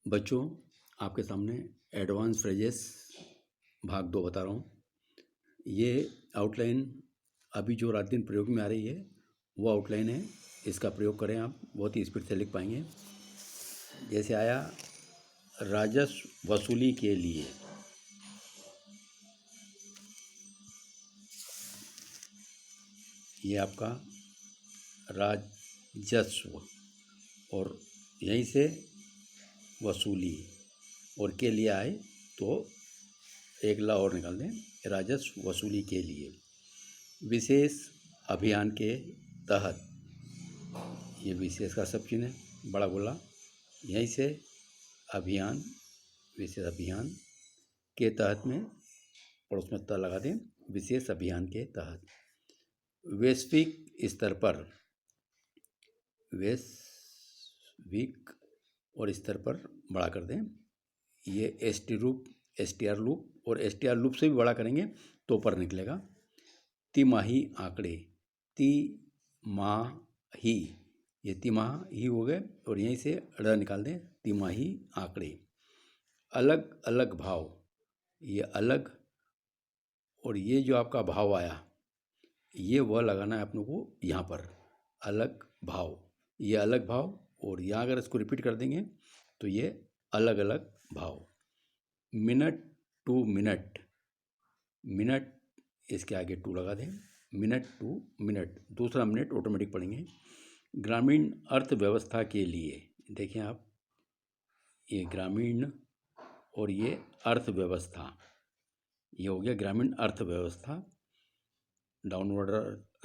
बच्चों, आपके सामने एडवांस फ्रेजेस भाग 2 बता रहा हूँ। ये आउटलाइन अभी जो रात दिन प्रयोग में आ रही है वो आउटलाइन है। इसका प्रयोग करें, आप बहुत ही स्पीड से लिख पाएंगे। जैसे आया राजस्व वसूली के लिए, ये आपका राजस्व और यहीं से वसूली और के लिए आए तो एक ला और निकाल दें। राजस्व वसूली के लिए विशेष अभियान के तहत, ये विशेष का सब चिन्ह है, बड़ा गोला, यहीं से अभियान, विशेष अभियान के तहत में पड़ोस में त लगा दें। विशेष अभियान के तहत वैश्विक स्तर पर, वैश्विक और स्तर पर बड़ा कर दें। ये एसटीआर लूप और एसटीआर लूप से भी बड़ा करेंगे तो पर निकलेगा। तिमाही आंकड़े, तिमाही, ये तिमाही हो गए और यहीं से ड़ निकाल दें। तिमाही आंकड़े। अलग अलग भाव, ये अलग और ये जो आपका भाव आया ये वह लगाना है अपनों को यहाँ पर। अलग भाव, ये अलग भाव और यहाँ अगर इसको रिपीट कर देंगे तो ये अलग अलग भाव। मिनट टू मिनट, मिनट इसके आगे टू लगा दें। मिनट टू मिनट, दूसरा मिनट ऑटोमेटिक पढ़ेंगे। ग्रामीण अर्थव्यवस्था के लिए, देखें आप, ये ग्रामीण और ये अर्थव्यवस्था, ये हो गया ग्रामीण अर्थव्यवस्था। डाउनवर्ड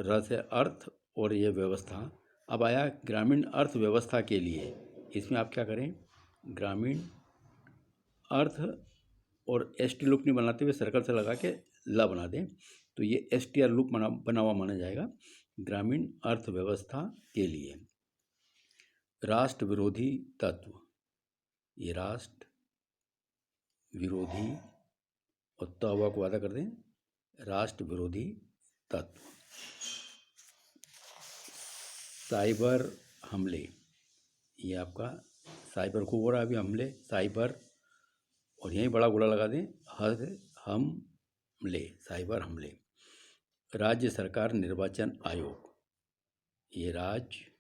र से अर्थ और ये व्यवस्था। अब आया ग्रामीण अर्थव्यवस्था के लिए, इसमें आप क्या करें, ग्रामीण अर्थ और एस टी लूप नहीं बनाते हुए सर्कल से लगा के ला बना दें तो ये एस टी आर लूप बना हुआ माना जाएगा। ग्रामीण अर्थव्यवस्था के लिए राष्ट्र विरोधी तत्व, ये राष्ट्र विरोधी और तवा को वादा कर दें, राष्ट्र विरोधी तत्व। साइबर हमले, ये आपका साइबर को हो रहा है अभी हमले, साइबर और यहीं बड़ा गोला लगा दें, हमले, साइबर हमले। राज्य सरकार निर्वाचन आयोग, ये राज्य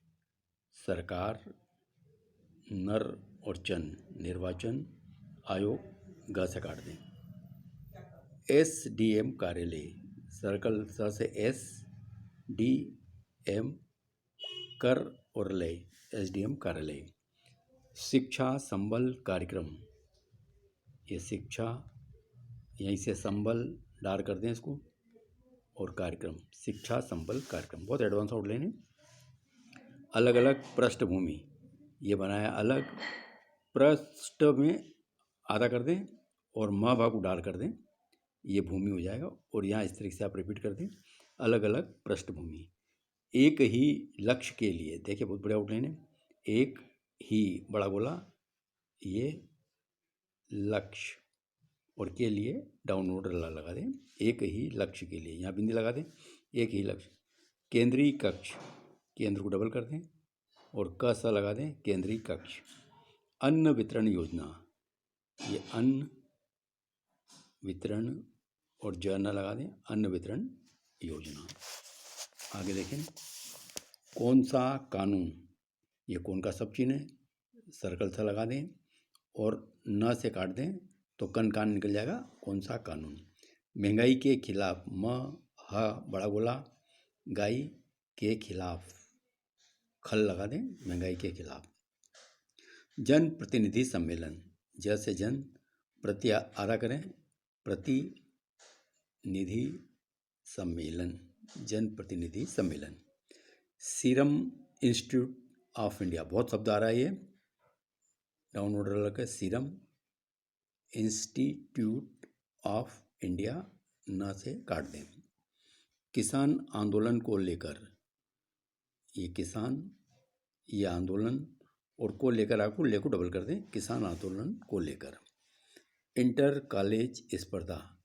सरकार, नर और चन, निर्वाचन आयोग ग से काट दें। एसडीएम कार्यालय, सर्कल स से एस डी एम कर और लय, एसडीएम कार्यालय। शिक्षा संबल कार्यक्रम, ये शिक्षा, यहीं से संबल डार कर दें इसको और कार्यक्रम, शिक्षा संबल कार्यक्रम। बहुत एडवांस आउटलाइन है। अलग अलग पृष्ठभूमि, ये बनाया अलग, पृष्ठ में आधा कर दें और म भाग को डाल कर दें, ये भूमि हो जाएगा। और यहाँ इस तरीके से आप रिपीट कर दें, अलग अलग पृष्ठभूमि। एक ही लक्ष्य के लिए, देखिए बहुत बढ़िया आउटलाइन है। एक ही बड़ा गोला, ये लक्ष्य और के लिए डाउनवर्ड लगा दें। एक ही लक्ष्य के लिए, यहाँ बिंदी लगा दें, एक ही लक्ष्य। केंद्रीय कक्ष, केंद्र को डबल कर दें और क सा लगा दें, केंद्रीय कक्ष। अन्न वितरण योजना, ये अन्न वितरण और जन लगा दें, अन्न वितरण योजना। आगे देखें, कौन सा कानून, ये कौन का सब चिन्ह है, सर्कल सा लगा दें और न से काट दें तो कन कान निकल जाएगा, कौन सा कानून। महंगाई के खिलाफ, म ह बड़ा गोला, गाई के खिलाफ, खल लगा दें, महंगाई के खिलाफ। जन प्रतिनिधि सम्मेलन, जैसे जन, प्रति आधा करें, प्रतिनिधि सम्मेलन, जन प्रतिनिधि सम्मेलन। सीरम इंस्टीट्यूट ऑफ इंडिया, बहुत शब्द आ रहा है ये, डाउनवर्ड लगा, सीरम इंस्टीट्यूट ऑफ इंडिया, न से काट दें। किसान आंदोलन को लेकर, ये किसान, ये आंदोलन और को लेकर आपको ले को डबल कर दें, किसान आंदोलन को लेकर। इंटर कॉलेज स्पर्धा,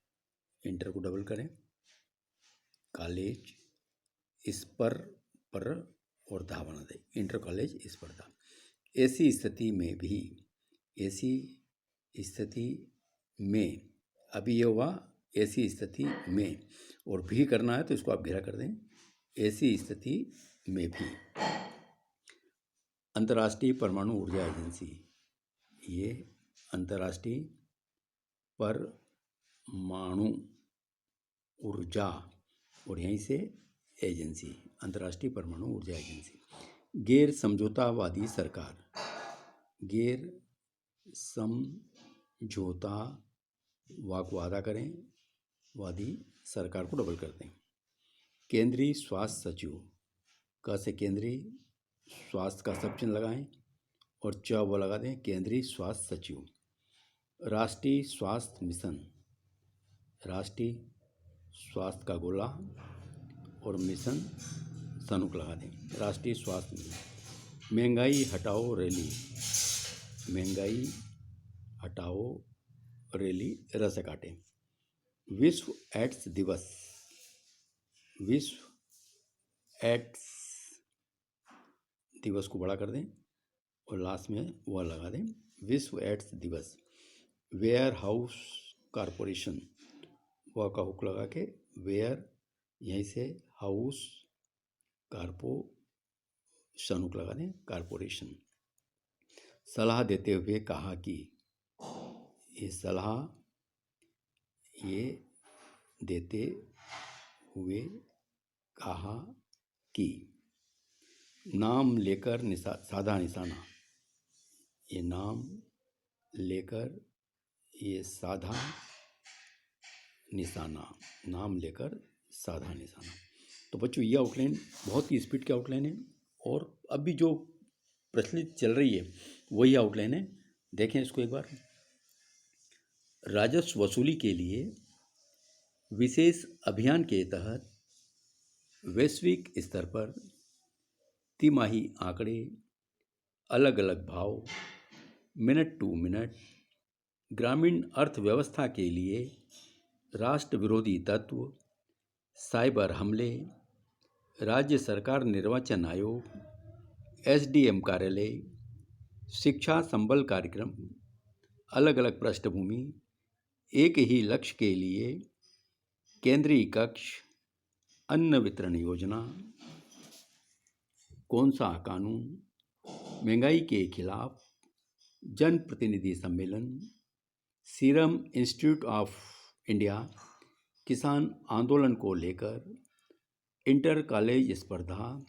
इंटर को डबल करें, कॉलेज इस पर और धा बना दें, इंटर कॉलेज स्पर्धा। ऐसी स्थिति में भी ऐसी स्थिति में, अभी ये हुआ ऐसी स्थिति में, और भी करना है तो इसको आप घेरा कर दें, ऐसी स्थिति में भी अंतर्राष्ट्रीय परमाणु ऊर्जा एजेंसी, ये अंतर्राष्ट्रीय परमाणु ऊर्जा और यहीं से एजेंसी, अंतर्राष्ट्रीय परमाणु ऊर्जा एजेंसी। गैर समझौतावादी सरकार, गैर समझौता वाक वादा करें, वादी सरकार को डबल करते हैं। केंद्रीय स्वास्थ्य सचिव, क से केंद्रीय, स्वास्थ्य का सब चिन्ह लगाएं और च वो लगा दें, केंद्रीय स्वास्थ्य सचिव। राष्ट्रीय स्वास्थ्य मिशन, राष्ट्रीय स्वास्थ्य का गोला और मिशन सनुक लगा दें, राष्ट्रीय स्वास्थ्य मिशन। महंगाई हटाओ रैली, महंगाई हटाओ रैली र से काटें। विश्व एड्स दिवस, विश्व एड्स दिवस को बड़ा कर दें और लास्ट में वह लगा दें, विश्व एड्स दिवस। वेयर हाउस कारपोरेशन, वह का हुक लगा के वेयर, यहीं से हाउस कारपोरेशन हुक लगा दें, कारपोरेशन। सलाह देते हुए कहा कि, ये सलाह ये देते हुए कहा कि, नाम लेकर साधा निशाना, ये नाम लेकर ये साधा निशाना, नाम लेकर साधा निशाना। तो बच्चों ये आउटलाइन बहुत ही स्पीड की आउटलाइन है और अभी जो प्रचलित चल रही है वही आउटलाइन है। देखें इसको एक बार। राजस्व वसूली के लिए विशेष अभियान के तहत वैश्विक स्तर पर तिमाही आंकड़े, अलग अलग भाव, मिनट टू मिनट, ग्रामीण अर्थव्यवस्था के लिए राष्ट्र विरोधी तत्व, साइबर हमले, राज्य सरकार निर्वाचन आयोग, एसडीएम कार्यालय, शिक्षा संबल कार्यक्रम, अलग अलग पृष्ठभूमि, एक ही लक्ष्य के लिए केंद्रीय कक्ष, अन्न वितरण योजना, कौन सा कानून, महंगाई के खिलाफ जन प्रतिनिधि सम्मेलन, सीरम इंस्टीट्यूट ऑफ इंडिया, किसान आंदोलन को लेकर इंटर कॉलेज स्पर्धा,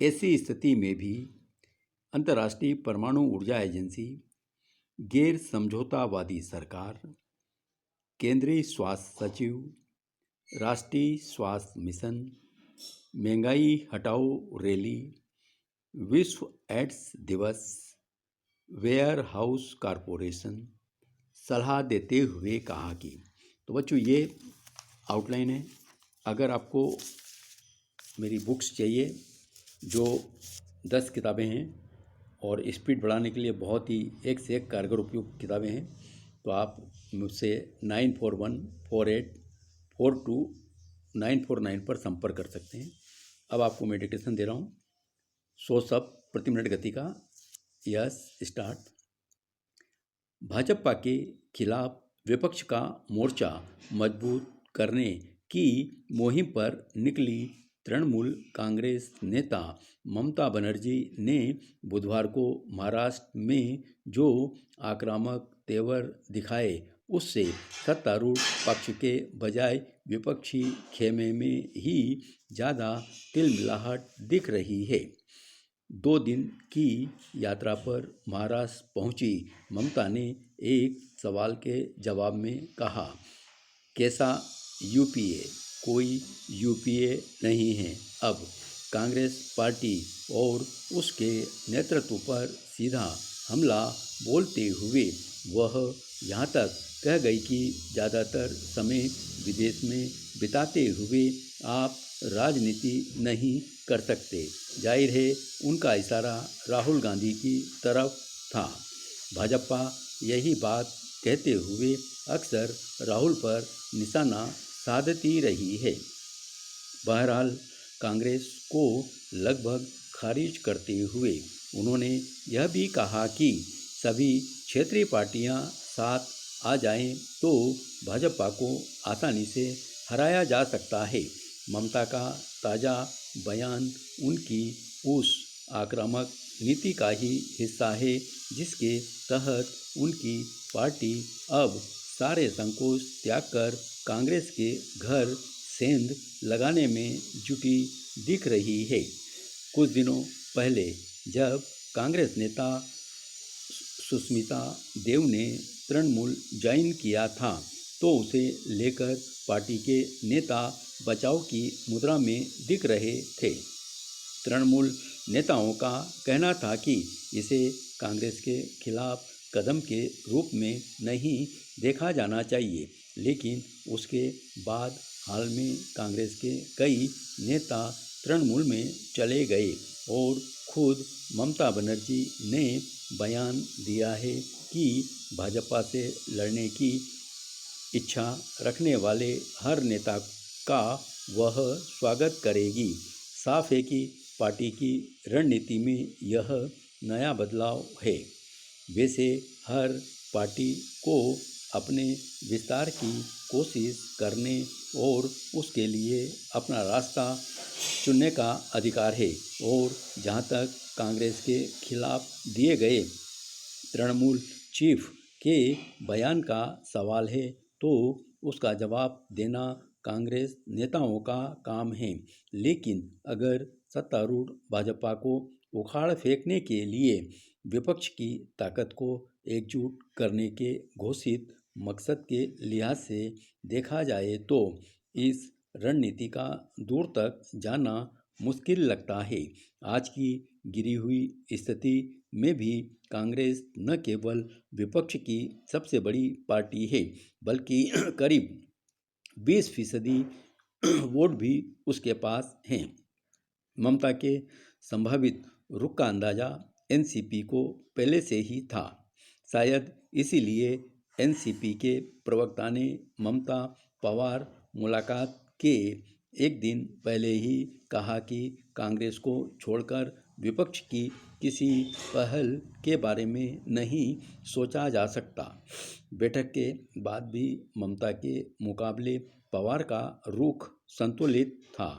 ऐसी स्थिति में भी अंतर्राष्ट्रीय परमाणु ऊर्जा एजेंसी, गैर समझौतावादी सरकार, केंद्रीय स्वास्थ्य सचिव, राष्ट्रीय स्वास्थ्य मिशन, महंगाई हटाओ रैली, विश्व एड्स दिवस, वेयर हाउस कारपोरेशन, सलाह देते हुए कहा कि। तो बच्चों ये आउटलाइन है। अगर आपको मेरी बुक्स चाहिए जो 10 किताबें हैं और स्पीड बढ़ाने के लिए बहुत ही एक से एक कारगर उपयुक्त किताबें हैं, तो आप मुझसे 9414842949 पर संपर्क कर सकते हैं। अब आपको मैं डिक्टेशन दे रहा हूँ। 100 शब्द प्रति मिनट गति का। Yes, start. भाजपा के खिलाफ विपक्ष का मोर्चा मजबूत करने की मुहिम पर निकली तृणमूल कांग्रेस नेता ममता बनर्जी ने बुधवार को महाराष्ट्र में जो आक्रामक तेवर दिखाए उससे सत्तारूढ़ पक्ष के बजाय विपक्षी खेमे में ही ज़्यादा तिलमिलाहट दिख रही है। 2 दिन की यात्रा पर महाराष्ट्र पहुंची ममता ने एक सवाल के जवाब में कहा, कैसा यूपीए? कोई यूपीए नहीं है। अब कांग्रेस पार्टी और उसके नेतृत्व पर सीधा हमला बोलते हुए वह यहाँ तक कह गई कि ज़्यादातर समय विदेश में बिताते हुए आप राजनीति नहीं कर सकते। जाहिर है उनका इशारा राहुल गांधी की तरफ था। भाजपा यही बात कहते हुए अक्सर राहुल पर निशाना साधती रही है। बहरहाल कांग्रेस को लगभग खारिज करते हुए उन्होंने यह भी कहा कि सभी क्षेत्रीय पार्टियां साथ आ जाएं तो भाजपा को आसानी से हराया जा सकता है। ममता का ताज़ा बयान उनकी उस आक्रामक नीति का ही हिस्सा है जिसके तहत उनकी पार्टी अब सारे संकोच त्याग कर कांग्रेस के घर सेंध लगाने में जुटी दिख रही है। कुछ दिनों पहले जब कांग्रेस नेता सुष्मिता देव ने तृणमूल ज्वाइन किया था तो उसे लेकर पार्टी के नेता बचाव की मुद्रा में दिख रहे थे। तृणमूल नेताओं का कहना था कि इसे कांग्रेस के खिलाफ कदम के रूप में नहीं देखा जाना चाहिए, लेकिन उसके बाद हाल में कांग्रेस के कई नेता तृणमूल में चले गए और खुद ममता बनर्जी ने बयान दिया है कि भाजपा से लड़ने की इच्छा रखने वाले हर नेता का वह स्वागत करेगी। साफ है कि पार्टी की रणनीति में यह नया बदलाव है। वैसे हर पार्टी को अपने विस्तार की कोशिश करने और उसके लिए अपना रास्ता चुनने का अधिकार है और जहां तक कांग्रेस के खिलाफ दिए गए तृणमूल चीफ के बयान का सवाल है तो उसका जवाब देना कांग्रेस नेताओं का काम है। लेकिन अगर सत्तारूढ़ भाजपा को उखाड़ फेंकने के लिए विपक्ष की ताकत को एकजुट करने के घोषित मकसद के लिहाज से देखा जाए तो इस रणनीति का दूर तक जाना मुश्किल लगता है। आज की गिरी हुई स्थिति में भी कांग्रेस न केवल विपक्ष की सबसे बड़ी पार्टी है बल्कि करीब 20% वोट भी उसके पास हैं। ममता के संभावित रुख का अंदाजा एनसीपी को पहले से ही था। शायद इसीलिए एनसीपी के प्रवक्ता ने ममता पवार मुलाकात के एक दिन पहले ही कहा कि कांग्रेस को छोड़कर विपक्ष की किसी पहल के बारे में नहीं सोचा जा सकता। बैठक के बाद भी ममता के मुकाबले पवार का रुख संतुलित था।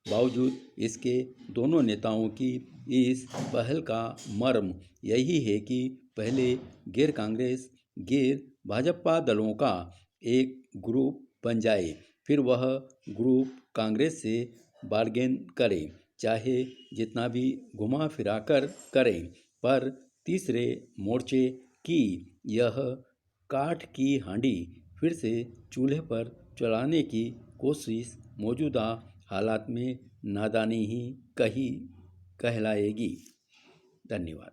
बावजूद इसके दोनों नेताओं की इस पहल का मर्म यही है कि पहले गैर भाजपा दलों का एक ग्रुप बन जाए, फिर वह ग्रुप कांग्रेस से बार्गेन करे, चाहे जितना भी घुमा फिरा कर करें, पर तीसरे मोर्चे की यह काठ की हांडी फिर से चूल्हे पर चढ़ाने की कोशिश मौजूदा हालात में नादानी ही कहलाएगी। धन्यवाद।